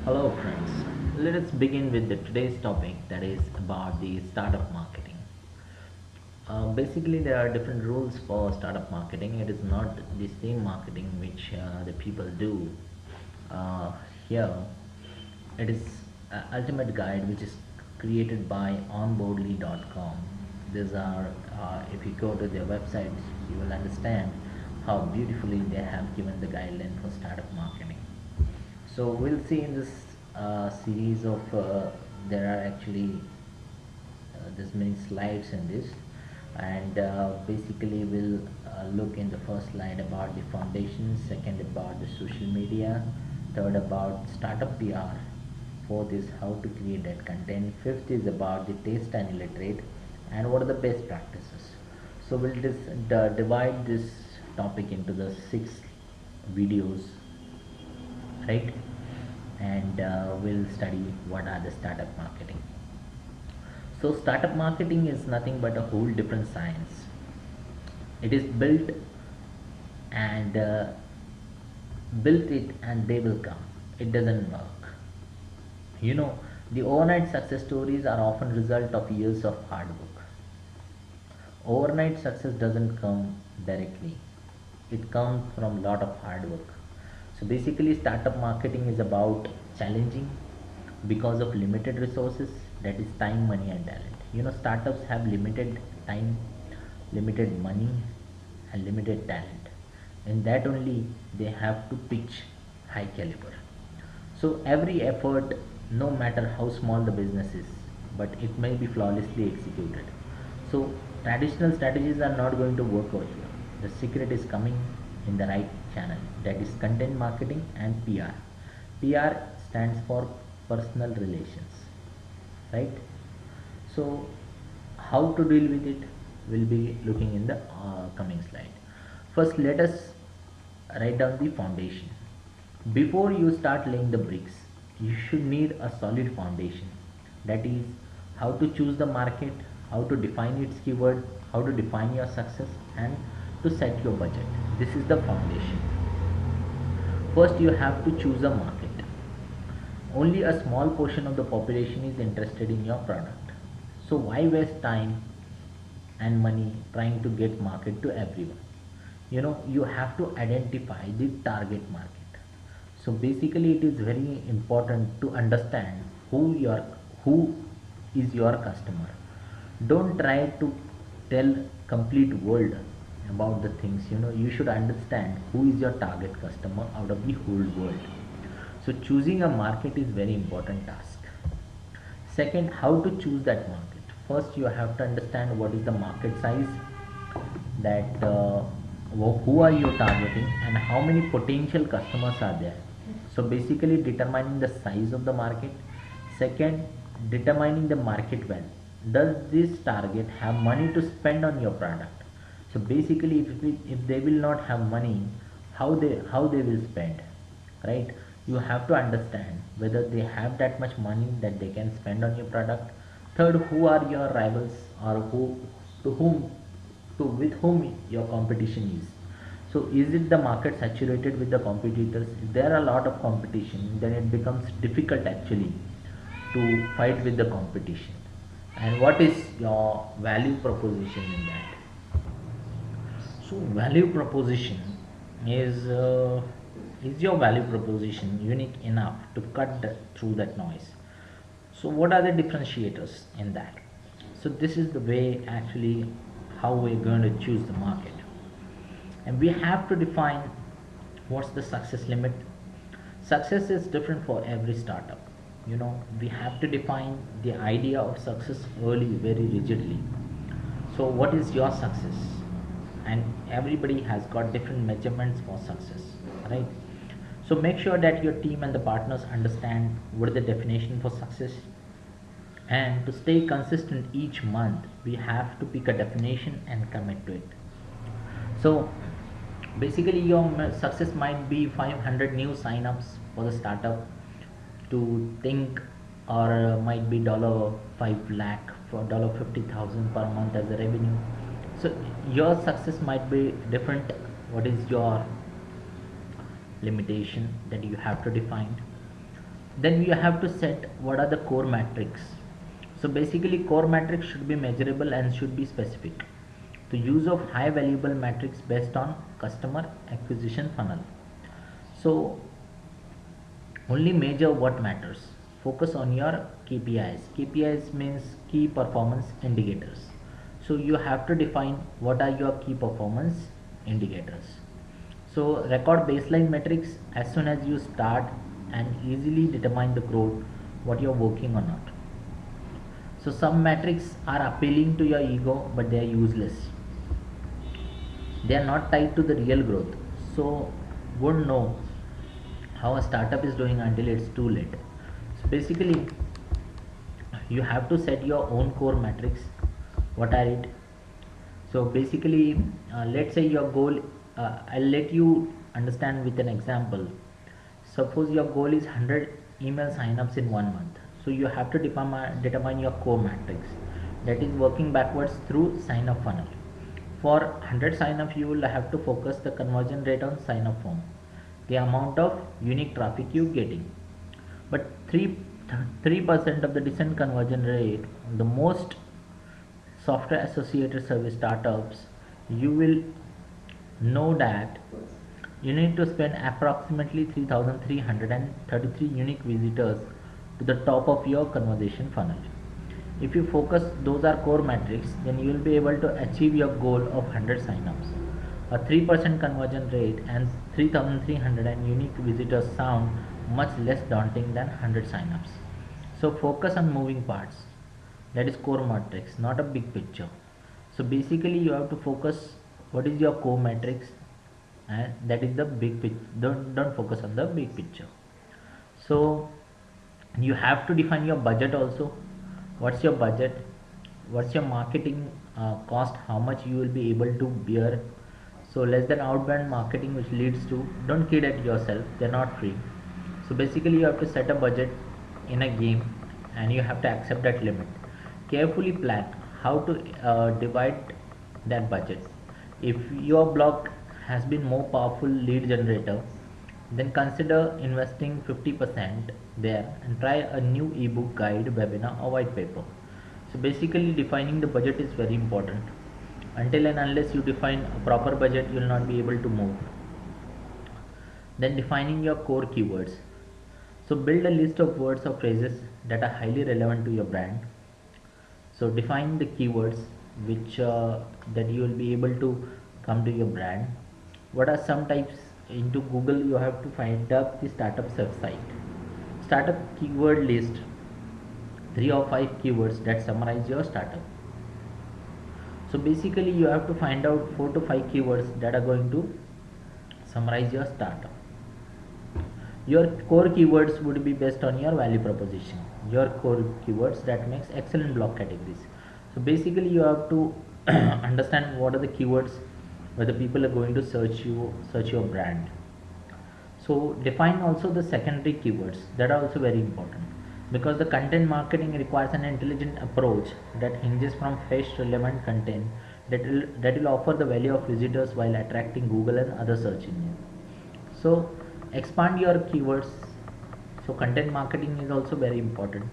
Hello friends, let us begin with the today's topic, that is about the startup marketing. Basically there are different rules for startup marketing. It is not the same marketing which the people do uh, here. It is an ultimate guide which is created by onboardly.com. These are, if you go to their websites, you will understand how beautifully they have given the guideline for startup marketing. So we'll see in this series of there are actually there's many slides in this, and basically we'll look in the first slide about the foundation, second about the social media, third about startup PR, fourth is how to create that content, fifth is about the taste and illiterate, and what are the best practices. So we'll divide this topic into the six videos, right? And we'll study what are the startup marketing. So startup marketing is nothing but a whole different science. It is and built it and they will come. It doesn't work. You know, the overnight success stories are often result of years of hard work. Overnight success doesn't come directly. It comes from lot of hard work. So basically startup marketing is about challenging because of limited resources, that is time, money and talent. You know, startups have limited time, limited money and limited talent. And that only they have to pitch high caliber. So every effort, no matter how small the business is, but it may be flawlessly executed. So traditional strategies are not going to work out here. The secret is coming in the right channel, that is content marketing and PR. PR stands for personal relations, right? So how to deal with it, we'll be looking in the coming slide. First let us write down the foundation. Before you start laying the bricks, you should need a solid foundation, that is how to choose the market, how to define its keyword, how to define your success, and to set your budget. This is the foundation. First you have to choose a market. Only a small portion of the population is interested in your product. So why waste time and money trying to get market to everyone? You know, you have to identify the target market. So basically it is very important to understand who is your customer. Don't try to tell complete world about the things. You know, you should understand who is your target customer out of the whole world. So choosing a market is very important task. Second, how to choose that market. First you have to understand what is the market size, that who are you targeting and how many potential customers are there. So basically determining the size of the market. Second, determining the market value. Does this target have money to spend on your product? So basically if they will not have money, how they will spend, right? You have to understand whether they have that much money that they can spend on your product. Third, who are your rivals, or to whom to with whom your competition is. So is it the market saturated with the competitors? If there are a lot of competition, then it becomes difficult actually to fight with the competition. And what is your value proposition in that? So value proposition is is your value proposition unique enough to cut through that noise? So what are the differentiators in that? So this is the way actually how we're going to choose the market. And we have to define what's the success limit. Success is different for every startup. You know, we have to define the idea of success early very rigidly. So what is your success? And everybody has got different measurements for success, right? So make sure that your team and the partners understand what is the definition for success. And to stay consistent each month, we have to pick a definition and commit to it. So basically your success might be 500 new signups for the startup to think, or might be dollar 5 lakh for dollar 50,000 per month as a revenue. So your success might be different. What is your limitation that you have to define? Then you have to set what are the core metrics. So basically core metrics should be measurable and should be specific. The use of high valuable metrics based on customer acquisition funnel. So only measure what matters. Focus on your KPIs. KPIs means key performance indicators. So you have to define what are your key performance indicators. So record baseline metrics as soon as you start and easily determine the growth what you're working or not. So some metrics are appealing to your ego but they are useless. They are not tied to the real growth. So won't know how a startup is doing until it's too late. So basically you have to set your own core metrics. What are it? So basically let's say your goal, I'll let you understand with an example. Suppose your goal is 100 email signups in 1 month. So you have to determine your core metrics, that is working backwards through sign up funnel. For 100 sign up you will have to focus the conversion rate on sign up form, the amount of unique traffic you getting. But 3% of the decent conversion rate, the most software associated service startups, you will know that you need to spend approximately 3,333 unique visitors to the top of your conversation funnel. If you focus those are core metrics, then you will be able to achieve your goal of 100 signups. A 3% conversion rate and 3,300 unique visitors sound much less daunting than 100 signups. So focus on moving parts, that is core metrics, not a big picture. So basically you have to focus what is your core metrics, and that is the big picture. Don't focus on the big picture. So you have to define your budget also. What's your budget? What's your marketing cost? How much you will be able to bear? So less than outbound marketing, which leads to, don't kid at yourself, they're not free. So basically you have to set a budget in a game and you have to accept that limit. Carefully plan how to divide that budget. If your blog has been more powerful lead generator, then consider investing 50% there and try a new ebook, guide, webinar or white paper. So basically defining the budget is very important. Until and unless you define a proper budget, you will not be able to move. Then defining your core keywords. So build a list of words or phrases that are highly relevant to your brand. So define the keywords which that you will be able to come to your brand. What are some types? Into Google you have to find up the startup website. Startup keyword list 3 or 5 keywords that summarize your startup. So basically you have to find out 4 to 5 keywords that are going to summarize your startup. Your core keywords would be based on your value proposition, your core keywords that makes excellent blog categories. So basically you have to understand what are the keywords where the people are going to search your brand. So define also the secondary keywords that are also very important, because the content marketing requires an intelligent approach that hinges from fresh relevant content that will offer the value of visitors while attracting Google and other search engines. So expand your keywords. So content marketing is also very important,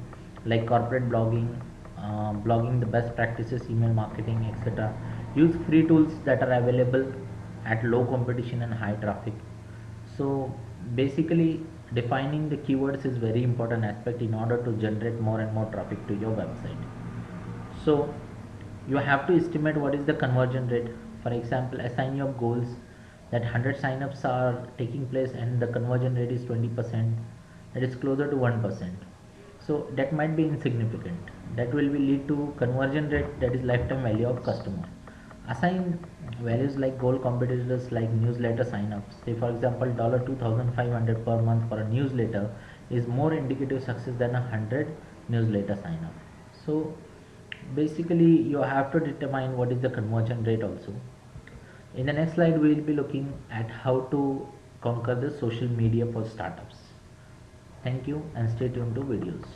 like corporate blogging, blogging the best practices, email marketing, etc. Use free tools that are available at low competition and high traffic. So basically defining the keywords is very important aspect in order to generate more and more traffic to your website. So you have to estimate what is the conversion rate. For example, assign your goals that 100 signups are taking place and the conversion rate is 20%, that is closer to 1%. So that might be insignificant. That will be lead to conversion rate, that is lifetime value of customer. Assign values like goal competitors like newsletter signups. Say for example $2,500 per month for a newsletter is more indicative success than 100 newsletter signup. So basically you have to determine what is the conversion rate also. In the next slide we will be looking at how to conquer the social media for startups. Thank you and stay tuned to videos.